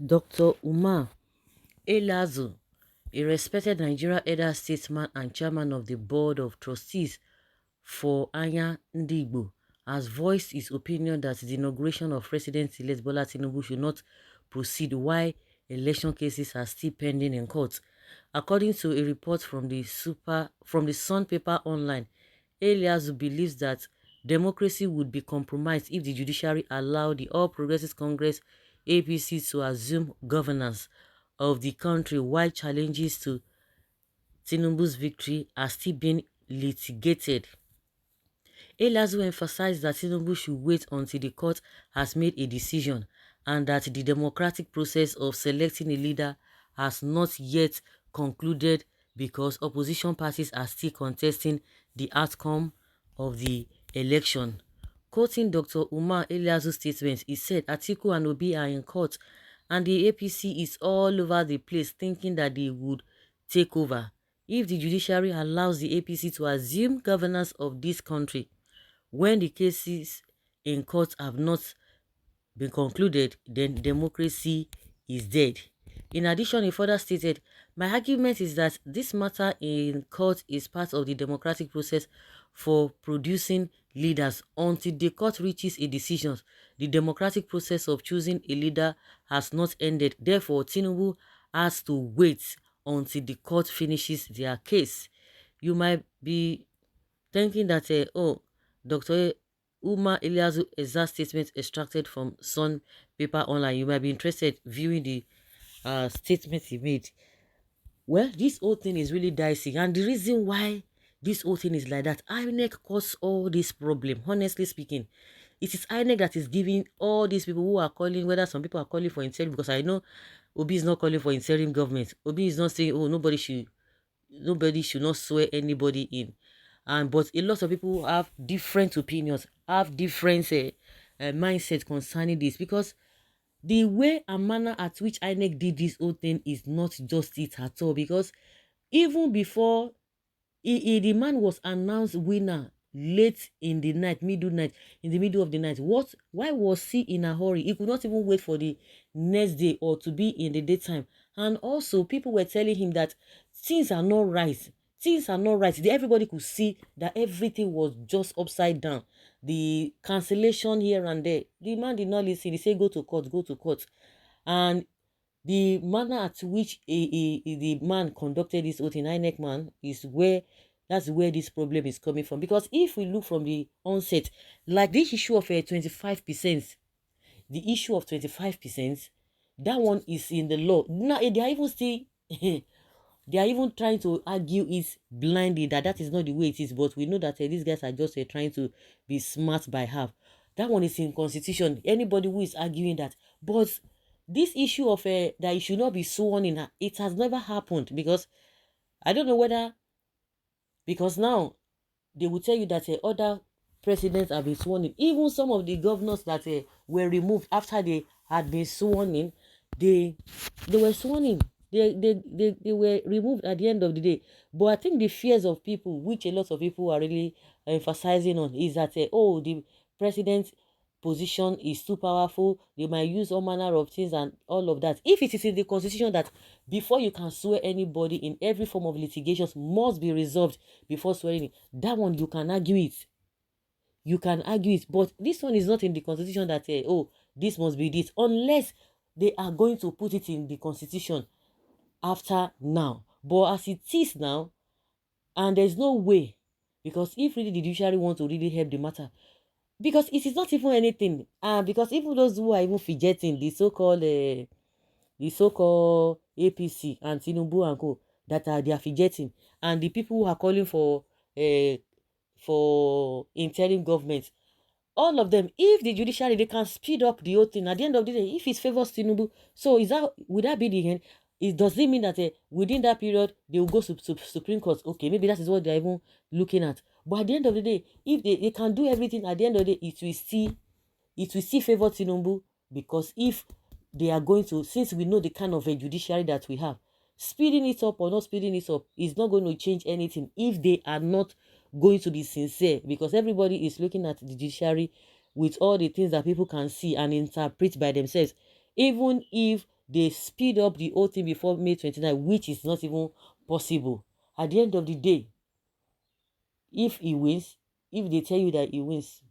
Dr. Umar Elazu, a respected Nigeria elder statesman and chairman of the board of trustees for Anya Ndigbo, has voiced his opinion that the inauguration of President-elect Bola Tinubu should not proceed while election cases are still pending in court. According to a report from the Sun paper online, Elias believes that democracy would be compromised if the judiciary allowed the All Progressives Congress (APC) to assume governance of the country while challenges to Tinubu's victory are still being litigated. Elazu emphasized that Tinubu should wait until the court has made a decision and that the democratic process of selecting a leader has not yet concluded because opposition parties are still contesting the outcome of the election. Quoting Dr. Umar Elazu's statement, he said Atiku and Obi are in court and the APC is all over the place thinking that they would take over. If the judiciary allows the APC to assume governance of this country, when the cases in court have not been concluded, then democracy is dead. In addition, he further stated, my argument is that this matter in court is part of the democratic process for producing leaders. Until the court reaches a decision, the democratic process of choosing a leader has not ended. Therefore, Tinubu has to wait until the court finishes their case. You might be thinking that, Dr. Uma Eliazu exact statement extracted from Sun paper online. You might be interested viewing the statement he made. Well, this whole thing is really dicey, and the reason why this whole thing is like that, INEC caused all this problem. Honestly speaking, it is INEC that is giving all these people who are calling, whether some people are calling for interim, because I know Obi is not calling for interim government. Obi is not saying, oh, nobody should not swear anybody in. And but a lot of people have different opinions, have different mindset concerning this, because the way and manner at which INEC did this whole thing is not just it at all. Because even before the man was announced winner late in the night, middle night, in the middle of the night, why was he in a hurry? He could not even wait for the next day or to be in the daytime. And also people were telling him that things are not right, things are not right. Everybody could see that everything was just upside down, the cancellation here and there. The man did not listen. He said go to court, go to court. And the manner at which the man conducted this oath in INEC man is where that's where this problem is coming from. Because if we look from the onset, like this issue of 25%, the issue of 25%, that one is in the law. Now they are even still they are even trying to argue it blindly that that is not the way it is. But we know that these guys are just trying to be smart by half. That one is in constitution. Anybody who is arguing that, but this issue of that it should not be sworn in, it has never happened. Because I don't know whether, because now they will tell you that other presidents have been sworn in. Even some of the governors that were removed after they had been sworn in, they were sworn in. They were removed at the end of the day. But I think the fears of people, which a lot of people are really emphasizing on, is that oh, the president position is too powerful, they might use all manner of things and all of that. If it is in the constitution that before you can swear anybody in, every form of litigations must be resolved before swearing in, that one you can argue it, you can argue it. But this one is not in the constitution that oh, this must be this, unless they are going to put it in the constitution after now. But as it is now, and there's no way, because if really the judiciary want to really help the matter, because it is not even anything, because even those who are even fidgeting, the so-called APC and Tinubu and co, that are they are fidgeting, and the people who are calling for interim government, all of them, if the judiciary, they can speed up the whole thing at the end of the day, if it favors Tinubu. So is that, would that be the end? It does it mean that within that period they will go to Supreme Court? Okay, maybe that is what they're even looking at. But at the end of the day, if they can do everything, at the end of the day, it will still favor Tinubu. Because if they are going to, since we know the kind of a judiciary that we have, speeding it up or not speeding it up is not going to change anything if they are not going to be sincere. Because everybody is looking at the judiciary with all the things that people can see and interpret by themselves. Even if they speed up the whole thing before May 29, which is not even possible. At the end of the day, if he wins, if they tell you that he wins,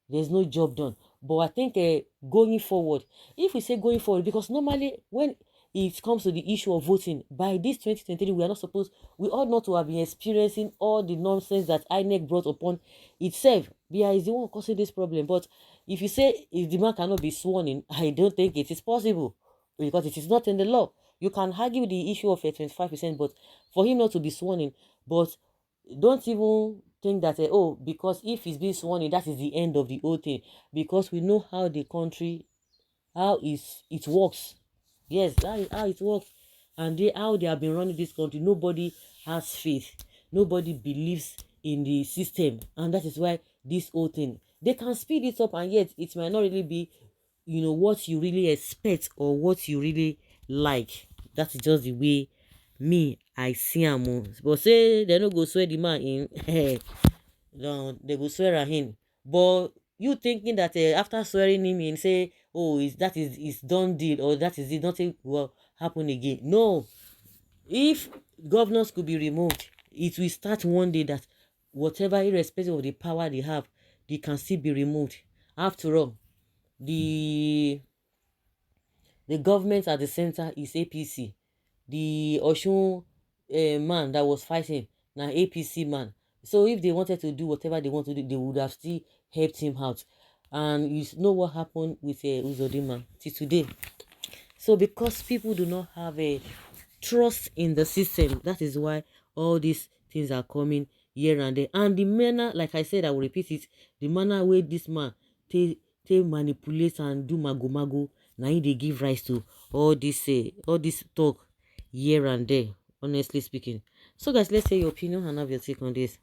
there's no job done. But I think going forward, if we say going forward, because normally when it comes to the issue of voting, by this 2023, we are not supposed, we ought not to have been experiencing all the nonsense that INEC brought upon itself. BI is the one causing this problem. But if you say if the man cannot be sworn in, I don't think it is possible because it is not in the law. You can argue the issue of a 25%, but for him not to be sworn in, but don't even think that oh, because if he's being sworn in, that is the end of the whole thing, because we know how the country, how is it works. Yes, that is how it works. And how they have been running this country, nobody has faith, nobody believes in the system, and that is why this whole thing, they can speed it up, and yet it might not really be, what you really expect or what you really like. That is just the way me I see am o. But say they no go swear the man in, no, they go swear am in. But you thinking that after swearing him in, say, oh, is done deal, or that is it, nothing will happen again. No, if governors could be removed, it will start one day that whatever, irrespective of the power they have, they can still be removed. After all, the the government at the center is APC. The Oshun man that was fighting, now APC man. So if they wanted to do whatever they want to do, they would have still helped him out. And you know what happened with Uzodinma till today. So because people do not have a trust in the system, that is why all these things are coming here and there. And the manner, like I said, I will repeat it, the manner where this man they manipulate and do mago mago, now they give rise to all this talk here and there, honestly speaking. So guys, let's say your opinion and have your take on this.